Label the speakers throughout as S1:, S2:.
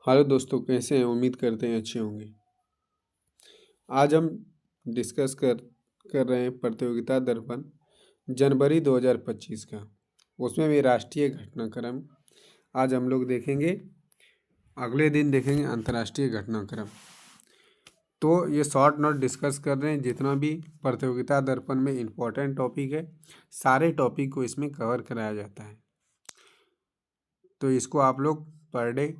S1: Hello दोस्तों, कैसे हैं? उम्मीद करते हैं अच्छे होंगे। आज हम डिस्कस कर रहे हैं प्रतियोगिता दर्पण जनवरी 2025 का। उसमें भी राष्ट्रीय घटनाक्रम आज हम लोग देखेंगे। अगले दिन देखेंगे अंतर्राष्ट्रीय घटनाक्रम। तो ये शॉर्ट नोट डिस्कस कर रहे हैं, जितना भी प्रतियोगिता दर्पण में इम्पोर्टेंट टॉपिक है सारे टॉपिक को इसमें कवर कराया जाता है। तो इसको आप लोग पर डे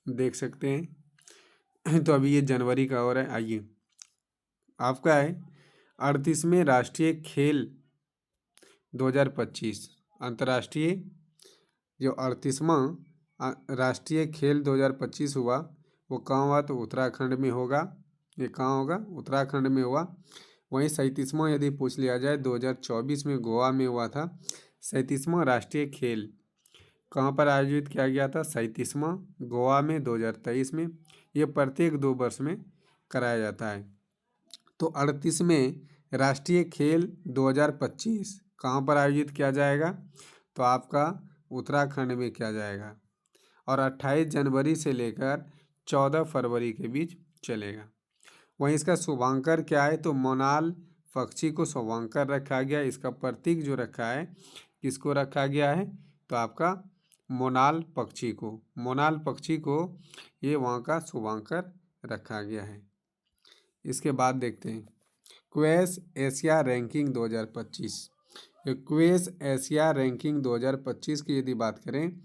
S1: देख सकते हैं। तो अभी ये जनवरी का हो रहा है। आइए, आपका है 38वें राष्ट्रीय खेल 2025। अंतर्राष्ट्रीय जो 38वां राष्ट्रीय खेल 2025 हुआ, वो कहाँ हुआ? तो उत्तराखंड में होगा। ये कहाँ होगा? उत्तराखंड में हुआ। वहीं 37वां यदि पूछ लिया जाए, 2024 में गोवा में हुआ था। 37वां राष्ट्रीय खेल कहाँ पर आयोजित किया गया था? 37वां गोवा में 2023 में। ये प्रत्येक 2 वर्ष में कराया जाता है। तो 38वें राष्ट्रीय खेल 2025 कहाँ पर आयोजित किया जाएगा? तो आपका उत्तराखंड में किया जाएगा और 28 जनवरी से लेकर 14 फरवरी के बीच चलेगा। वहीं इसका शुभांकर क्या है? तो मोनाल पक्षी को शुभांकर रखा गया। इसका प्रतीक जो रखा है, किसको रखा गया है? तो आपका मोनाल पक्षी को ये वहाँ का शुभांकर रखा गया है। इसके बाद देखते हैं क्वेस एशिया रैंकिंग 2025। ये क्वेस एशिया रैंकिंग 2025 की यदि बात करें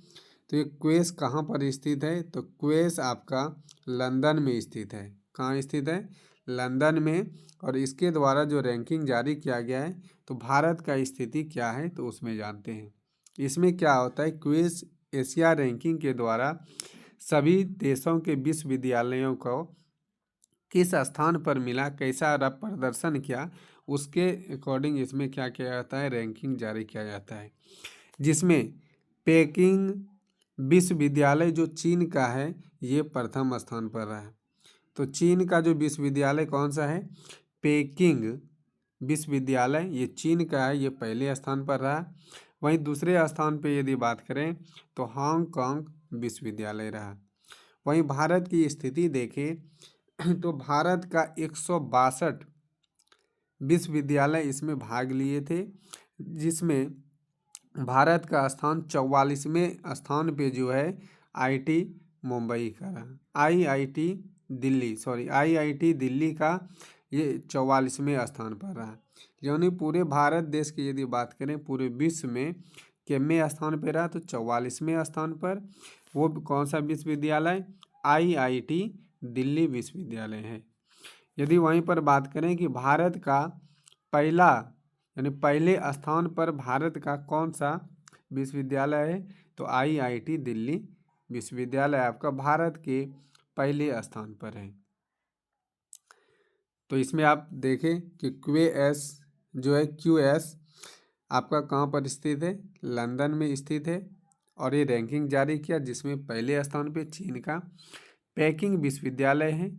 S1: तो ये क्वेस कहाँ पर स्थित है? तो क्वेस आपका लंदन में स्थित है। कहाँ स्थित है? लंदन में। और इसके द्वारा जो रैंकिंग जारी किया गया है, तो भारत का स्थिति क्या है तो उसमें जानते हैं। इसमें क्या होता है? क्वेस एशिया रैंकिंग के द्वारा सभी देशों के विश्वविद्यालयों को किस स्थान पर मिला, कैसा प्रदर्शन किया, उसके अकॉर्डिंग इसमें क्या किया जाता है? रैंकिंग जारी किया जाता है। जिसमें पेकिंग विश्वविद्यालय जो चीन का है, ये प्रथम स्थान पर रहा है। तो चीन का जो विश्वविद्यालय कौन सा है? पेकिंग विश्वविद्यालय, ये चीन का है, ये पहले स्थान पर रहा। वहीं दूसरे स्थान पे यदि बात करें तो हांगकांग विश्वविद्यालय रहा। वहीं भारत की स्थिति देखें तो भारत का 162 विश्वविद्यालय इसमें भाग लिए थे, जिसमें भारत का स्थान 44वें स्थान पे जो है आईआईटी मुंबई का रहा। आईआईटी दिल्ली का ये 44वें स्थान पर रहा। यानी पूरे भारत देश की यदि बात करें, पूरे विश्व में कितने स्थान पे रहा? तो 44वें स्थान पर। वो कौन सा विश्वविद्यालय? आईआईटी दिल्ली विश्वविद्यालय है। यदि वहीं पर बात करें कि भारत का पहला यानी पहले स्थान पर भारत का कौन सा विश्वविद्यालय है? तो आईआईटी दिल्ली विश्वविद्यालय आपका भारत के पहले स्थान पर है। तो इसमें आप देखें कि क्यूएस आपका कहाँ पर स्थित है? लंदन में स्थित है। और ये रैंकिंग जारी किया, जिसमें पहले स्थान पे चीन का पेकिंग विश्वविद्यालय है।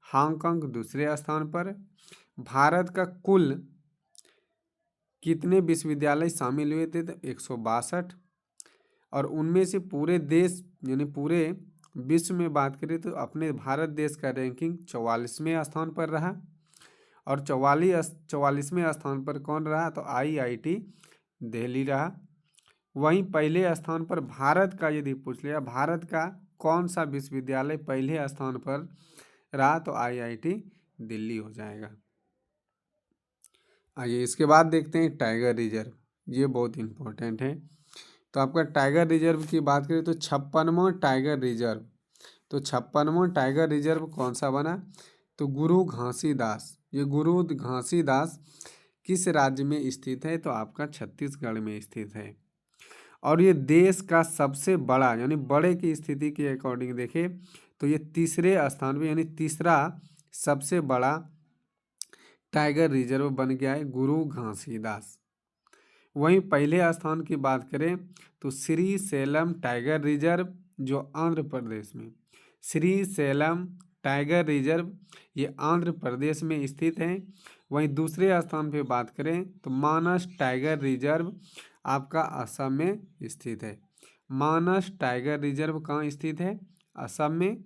S1: हांगकांग दूसरे स्थान पर। भारत का कुल कितने विश्वविद्यालय शामिल हुए थे? तो 162। और उनमें से पूरे देश यानी पूरे विश्व में बात करें तो अपने भारत देश का रैंकिंग 44वें स्थान पर रहा। और 44वें स्थान पर कौन रहा? तो आईआईटी दिल्ली रहा। वहीं पहले स्थान पर भारत का यदि पूछ लिया, भारत का कौन सा विश्वविद्यालय पहले स्थान पर रहा? तो आईआईटी दिल्ली हो जाएगा। आइए इसके बाद देखते हैं टाइगर रिजर्व। ये बहुत इम्पोर्टेंट है। तो आपका टाइगर रिजर्व की बात करें तो 56वां टाइगर रिजर्व। तो 56वां टाइगर रिजर्व कौन सा बना? तो गुरु घासीदास। ये गुरु घासीदास किस राज्य में स्थित है? तो आपका छत्तीसगढ़ में स्थित है। और ये देश का सबसे बड़ा यानी बड़े की स्थिति के अकॉर्डिंग देखें तो ये तीसरे स्थान पे यानी तीसरा सबसे बड़ा टाइगर रिजर्व बन गया है गुरु घासीदास। वहीं पहले स्थान की बात करें तो श्री सेलम टाइगर रिजर्व जो आंध्र प्रदेश में, श्री सेलम टाइगर रिजर्व ये आंध्र प्रदेश में स्थित है। वहीं दूसरे स्थान पे बात करें तो मानस टाइगर रिजर्व आपका असम में स्थित है। मानस टाइगर रिजर्व कहाँ स्थित है? असम में,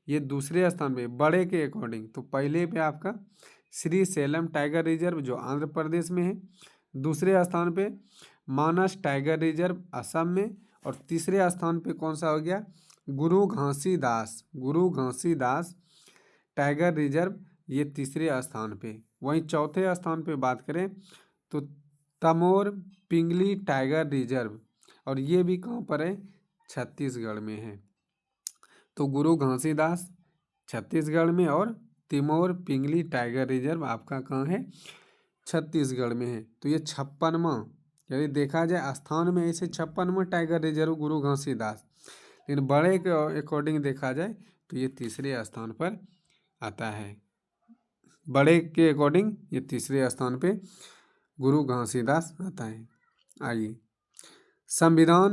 S1: ये दूसरे स्थान पे बड़े के अकॉर्डिंग तो पहले पे आपका श्री सेलम टाइगर रिजर्व जो आंध्र प्रदेश में है, दूसरे स्थान पे मानस टाइगर रिजर्व असम में, और तीसरे स्थान पे कौन सा हो गया, गुरु घासीदास टाइगर रिजर्व, ये तीसरे स्थान पे। वहीं चौथे स्थान पे बात करें तो तमोर पिंगली टाइगर रिजर्व, और ये भी कहाँ पर है, छत्तीसगढ़ में है। तो गुरु घासीदास छत्तीसगढ़ में और तिमोर पिंगली टाइगर रिजर्व आपका कहाँ है, छत्तीसगढ़ में है। तो ये 56वां, यदि देखा जाए स्थान में ऐसे 56वां टाइगर रिजर्व गुरु घासीदास, लेकिन बड़े के अकॉर्डिंग देखा जाए तो ये तीसरे स्थान पर आता है। बड़े के अकॉर्डिंग ये तीसरे स्थान पे गुरु घासीदास आता है। आइए, संविधान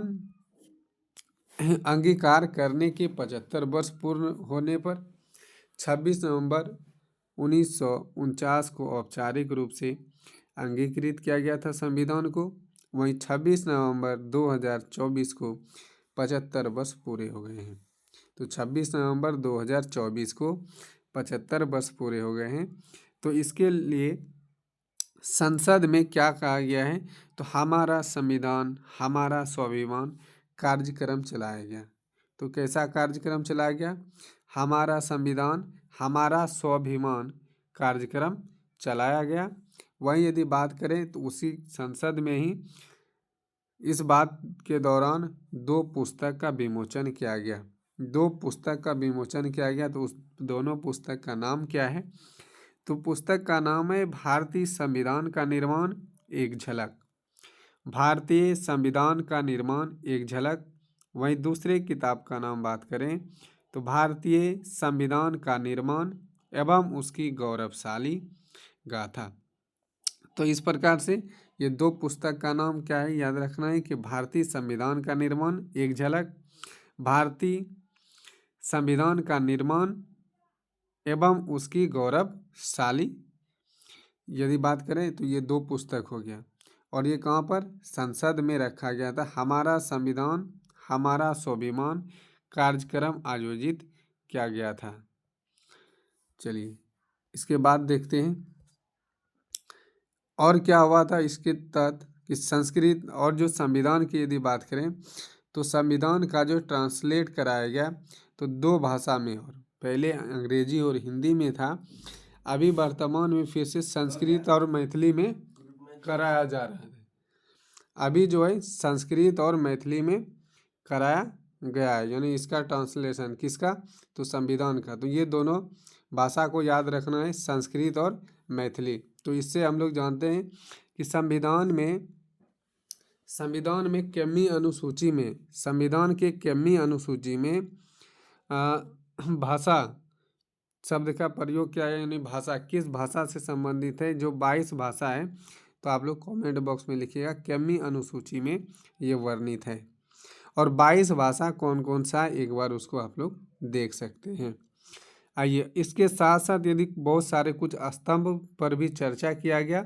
S1: अंगीकार करने के 75 वर्ष पूर्ण होने पर 26 नवंबर 1949 को औपचारिक रूप से अंगीकृत किया गया था संविधान को। वहीं 26 नवंबर 2024 को 75 वर्ष पूरे हो गए हैं। तो 26 नवंबर 2024 को 75 वर्ष पूरे हो गए हैं। तो इसके लिए संसद में क्या कहा गया है, तो हमारा संविधान हमारा स्वाभिमान कार्यक्रम चलाया गया। तो कैसा कार्यक्रम चलाया गया, हमारा संविधान हमारा स्वाभिमान कार्यक्रम चलाया गया। वहीं यदि बात करें तो उसी संसद में ही इस बात के दौरान 2 पुस्तक का विमोचन किया गया। 2 पुस्तक का विमोचन किया गया। तो उस दोनों पुस्तक का नाम क्या है, तो पुस्तक का नाम है भारतीय संविधान का निर्माण एक झलक। भारतीय संविधान का निर्माण एक झलक। वहीं दूसरे किताब का नाम बात करें तो भारतीय संविधान का निर्माण एवं उसकी गौरवशाली गाथा। तो इस प्रकार से ये 2 पुस्तक का नाम क्या है, याद रखना है कि भारतीय संविधान का निर्माण एक झलक, भारतीय संविधान का निर्माण एवं उसकी गौरवशाली। यदि बात करें तो ये 2 पुस्तक हो गया, और ये कहाँ पर, संसद में रखा गया था। हमारा संविधान हमारा स्वाभिमान कार्यक्रम आयोजित किया गया था। चलिए इसके बाद देखते हैं और क्या हुआ था इसके तहत कि संस्कृत और जो संविधान की यदि बात करें तो संविधान का जो ट्रांसलेट कराया गया तो 2 भाषा में, और पहले अंग्रेजी और हिंदी में था, अभी वर्तमान में फिर से संस्कृत और मैथिली में कराया जा रहा है। अभी जो है संस्कृत और मैथिली में कराया गया है, यानी इसका ट्रांसलेशन किसका, तो संविधान का। तो ये दोनों भाषा को याद रखना है, संस्कृत और मैथिली। तो इससे हम लोग जानते हैं कि संविधान में केमी अनुसूची में, संविधान के केमी अनुसूची में भाषा शब्द का प्रयोग क्या है, यानी भाषा किस भाषा से संबंधित है। जो 22 भाषा है, तो आप लोग कमेंट बॉक्स में लिखिएगा, केमी अनुसूची में ये वर्णित है। और 22 भाषा कौन कौन सा, एक बार उसको आप लोग देख सकते हैं। आइए, इसके साथ साथ यदि बहुत सारे कुछ स्तंभ पर भी चर्चा किया गया,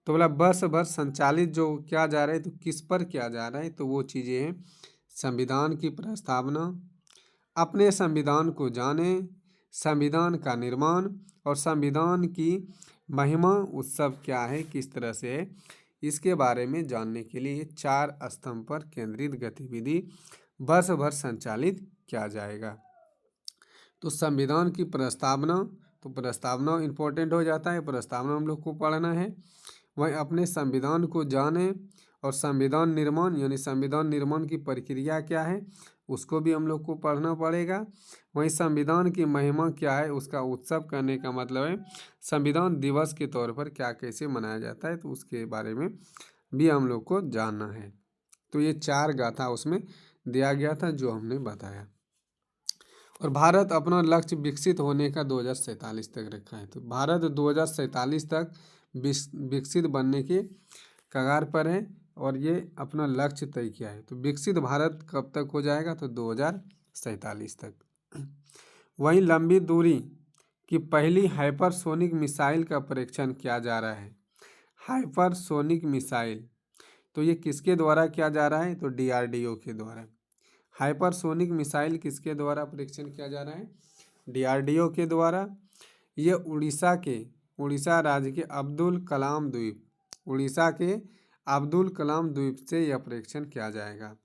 S1: तो बोला वर्ष भर संचालित जो किया जा रहा है, तो किस पर किया जा रहा है, तो वो चीज़ें हैं संविधान की प्रस्तावना, अपने संविधान को जाने, संविधान का निर्माण, और संविधान की महिमा उत्सव क्या है, किस तरह से है, इसके बारे में जानने के लिए 4 स्तंभ पर केंद्रित गतिविधि वर्ष भर संचालित किया जाएगा। तो संविधान की प्रस्तावना, तो प्रस्तावना इम्पोर्टेंट हो जाता है, प्रस्तावना हम लोग को पढ़ना है। वहीं अपने संविधान को जाने, और संविधान निर्माण, यानी संविधान निर्माण की प्रक्रिया क्या है, उसको भी हम लोग को पढ़ना पड़ेगा। वहीं संविधान की महिमा क्या है, उसका उत्सव करने का मतलब है संविधान दिवस के तौर पर क्या कैसे मनाया जाता है, तो उसके बारे में भी हम लोग को जानना है। तो ये 4 गाथा उसमें दिया गया था जो हमने बताया। और भारत अपना लक्ष्य विकसित होने का 2047 तक रखा है। तो भारत 2047 तक विकसित बनने के कगार पर है, और ये अपना लक्ष्य तय किया है। तो विकसित भारत कब तक हो जाएगा, तो 2047 तक। वहीं लंबी दूरी की पहली हाइपरसोनिक मिसाइल का परीक्षण किया जा रहा है। हाइपरसोनिक मिसाइल, तो ये किसके द्वारा किया जा रहा है, तो DRDO के द्वारा। हाइपरसोनिक मिसाइल किसके द्वारा परीक्षण किया जा रहा है? DRDO के द्वारा। ये उड़ीसा राज्य के अब्दुल कलाम द्वीप, उड़ीसा के अब्दुल कलाम द्वीप से यह परीक्षण किया जाएगा।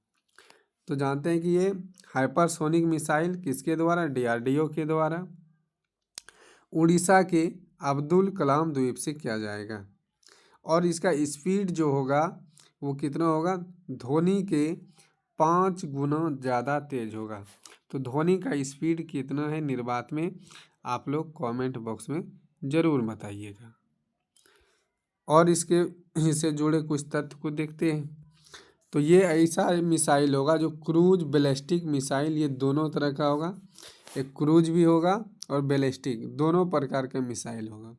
S1: तो जानते हैं कि ये हाइपरसोनिक मिसाइल किसके द्वारा? DRDO के द्वारा उड़ीसा के अब्दुल कलाम द्वीप से किया जाएगा। और इसका स्पीड जो होगा वो कितना होगा? ध्वनि के 5 गुना ज़्यादा तेज होगा। तो ध्वनि का स्पीड कितना है निर्वात में, आप लोग कमेंट बॉक्स में ज़रूर बताइएगा। और इससे जुड़े कुछ तथ्य को देखते हैं। तो ये ऐसा मिसाइल होगा जो क्रूज बैलिस्टिक मिसाइल, ये दोनों तरह का होगा। एक क्रूज भी होगा और बैलिस्टिक, दोनों प्रकार का मिसाइल होगा।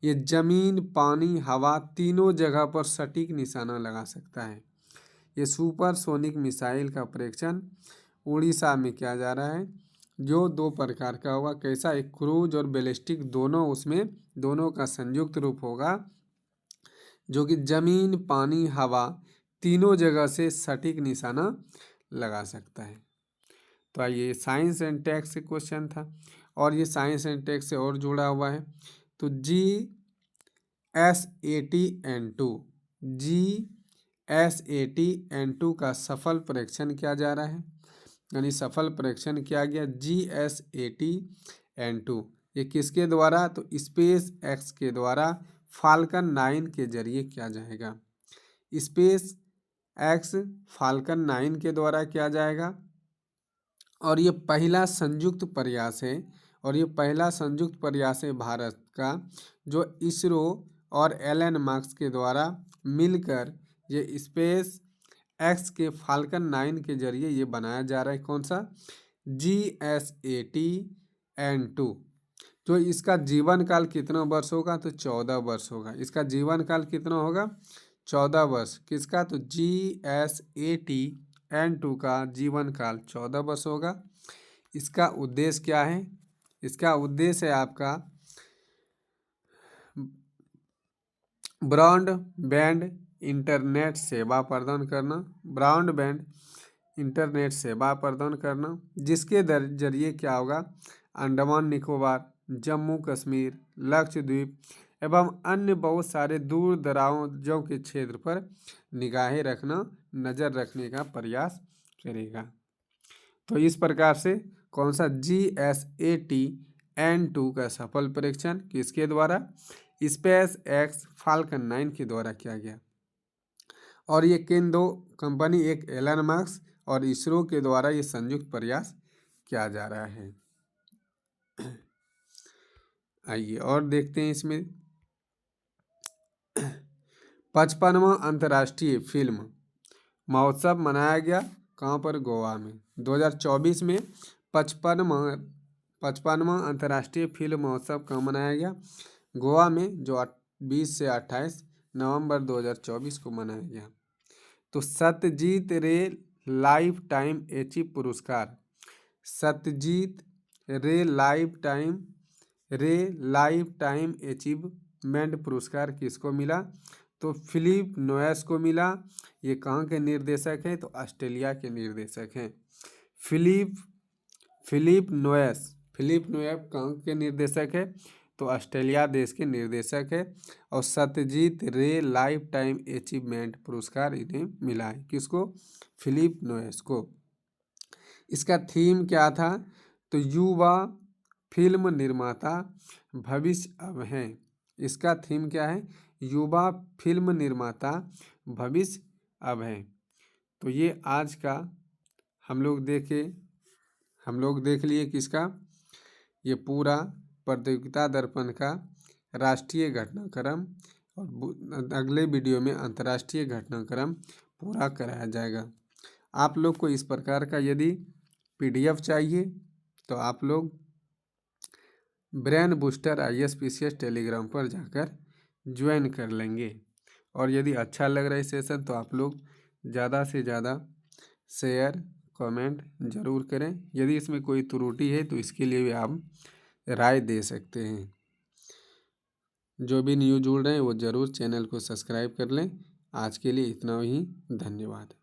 S1: ये ज़मीन, पानी, हवा तीनों जगह पर सटीक निशाना लगा सकता है। ये सुपरसोनिक मिसाइल का परीक्षण उड़ीसा में किया जा रहा है, जो 2 प्रकार का होगा। कैसा? एक क्रूज और बैलिस्टिक, दोनों उसमें दोनों का संयुक्त रूप होगा, जो कि ज़मीन, पानी, हवा तीनों जगह से सटीक निशाना लगा सकता है। तो आइए साइंस एंड टेक से क्वेश्चन था, और ये साइंस एंड टेक से और जुड़ा हुआ है। तो GSATN2 का सफल परीक्षण किया जा रहा है, यानी सफल परीक्षण किया गया GSATN2। ये किसके द्वारा? तो स्पेस एक्स के द्वारा फाल्कन 9 के जरिए किया जाएगा। स्पेस एक्स फाल्कन 9 के द्वारा किया जाएगा। और ये पहला संयुक्त प्रयास है, और ये पहला संयुक्त प्रयास है भारत का, जो इसरो और एलन मस्क के द्वारा मिलकर ये स्पेस एक्स के फाल्कन 9 के जरिए ये बनाया जा रहा है। कौन सा? GSATN2। तो इसका जीवन काल कितना वर्ष होगा? तो 14 वर्ष होगा। इसका जीवन काल कितना होगा? 14 वर्ष। किसका? तो GSATN2 का जीवन काल 14 वर्ष होगा। इसका उद्देश्य क्या है? इसका उद्देश्य है आपका ब्रॉडबैंड इंटरनेट सेवा प्रदान करना, ब्रॉडबैंड इंटरनेट सेवा प्रदान करना, जिसके जरिए क्या होगा? अंडमान निकोबार, जम्मू कश्मीर, लक्षद्वीप एवं अन्य बहुत सारे दूर दराजों के क्षेत्र पर निगाहें रखना, नज़र रखने का प्रयास करेगा। तो इस प्रकार से कौन सा? GSATN2 का सफल परीक्षण किसके द्वारा? स्पेस एक्स फाल्कन 9 के द्वारा किया गया। और ये किन 2 कंपनी, एक एलन मस्क और इसरो के द्वारा ये संयुक्त प्रयास किया जा रहा है। आइए और देखते हैं इसमें 55वां अंतर्राष्ट्रीय फिल्म महोत्सव मनाया गया कहाँ पर? गोवा में। 2024 में 55वां अंतर्राष्ट्रीय फिल्म महोत्सव कहाँ मनाया गया? गोवा में, जो 20 से 28 नवंबर 2024 को मनाया गया। तो सत्यजीत रे लाइफ टाइम अचीव पुरस्कार, सत्यजीत रे लाइफ टाइम अचीवमेंट पुरस्कार किसको मिला? तो फिलिप नोयस को मिला। ये कहाँ के निर्देशक हैं? तो ऑस्ट्रेलिया के निर्देशक हैं। फिलिप नोयस कहाँ के निर्देशक है? तो ऑस्ट्रेलिया देश के निर्देशक है। और सत्यजीत रे लाइफ टाइम अचीवमेंट पुरस्कार इन्हें मिला है। किसको? फिलिप नोयस को। इसका थीम क्या था? तो युवा फिल्म निर्माता भविष्य अब हैं। इसका थीम क्या है? युवा फिल्म निर्माता भविष्य अब हैं। तो ये आज का हम लोग देख लिए किसका? ये पूरा प्रतियोगिता दर्पण का राष्ट्रीय घटनाक्रम, और अगले वीडियो में अंतर्राष्ट्रीय घटनाक्रम पूरा कराया जाएगा। आप लोग को इस प्रकार का यदि PDF चाहिए तो आप लोग ब्रेन बूस्टर ISPCS टेलीग्राम पर जाकर ज्वाइन कर लेंगे। और यदि अच्छा लग रहा है सेशन तो आप लोग ज़्यादा से ज़्यादा शेयर कमेंट ज़रूर करें। यदि इसमें कोई त्रुटि है तो इसके लिए भी आप राय दे सकते हैं। जो भी न्यू जुड़ रहे हैं वो ज़रूर चैनल को सब्सक्राइब कर लें। आज के लिए इतना ही, धन्यवाद।